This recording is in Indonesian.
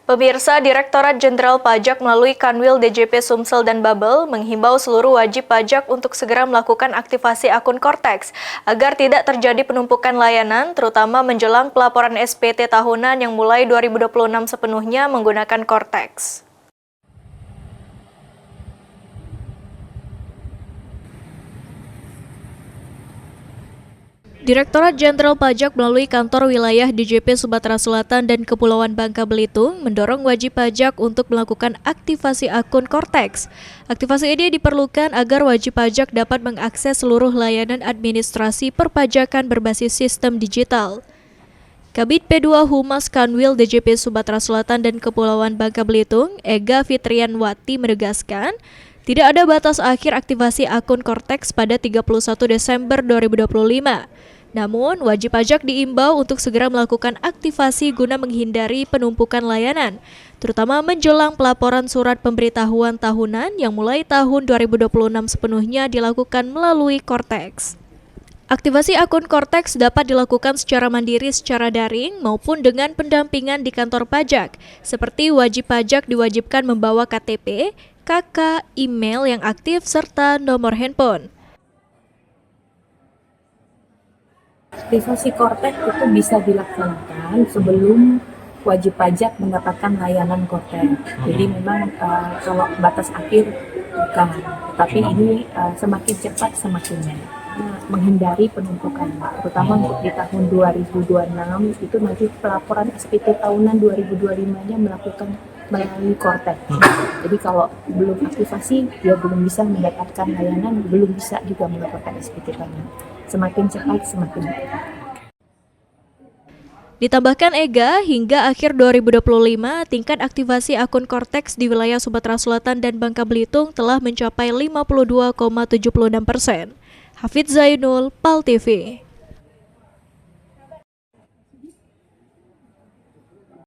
Pemirsa, Direktorat Jenderal Pajak melalui Kanwil DJP Sumsel dan Babel menghimbau seluruh wajib pajak untuk segera melakukan aktivasi akun Kortex agar tidak terjadi penumpukan layanan, terutama menjelang pelaporan SPT tahunan yang mulai 2026 sepenuhnya menggunakan Kortex. Direktorat Jenderal Pajak melalui kantor wilayah DJP Sumatera Selatan dan Kepulauan Bangka Belitung mendorong wajib pajak untuk melakukan aktivasi akun Kortex. Aktivasi ini diperlukan agar wajib pajak dapat mengakses seluruh layanan administrasi perpajakan berbasis sistem digital. Kabid P2 Humas Kanwil DJP Sumatera Selatan dan Kepulauan Bangka Belitung, Ega Fitrianwati menegaskan, tidak ada batas akhir aktivasi akun Kortex pada 31 Desember 2025. Namun, wajib pajak diimbau untuk segera melakukan aktivasi guna menghindari penumpukan layanan, terutama menjelang pelaporan surat pemberitahuan tahunan yang mulai tahun 2026 sepenuhnya dilakukan melalui Kortex. Aktivasi akun Kortex dapat dilakukan secara mandiri secara daring maupun dengan pendampingan di kantor pajak, seperti wajib pajak diwajibkan membawa KTP, KK, email yang aktif, serta nomor handphone. Aktivasi Kortex itu bisa dilaksanakan sebelum wajib pajak mendapatkan layanan Kortex. Jadi memang kalau batas akhir bukan, tapi ini semakin cepat semakin menghindari penumpukan, terutama untuk di tahun 2026 itu nanti pelaporan SPT tahunan 2025-nya melakukan melalui Kortex. Jadi kalau belum aktivasi, dia belum bisa mendapatkan layanan, belum bisa juga melaporkan SPT tahunan. Semakin cepat, semakin baik. Ditambahkan Ega, hingga akhir 2025, tingkat aktivasi akun Kortex di wilayah Sumatera Selatan dan Bangka Belitung telah mencapai 52,76%. Hafidz Zainul, PAL TV.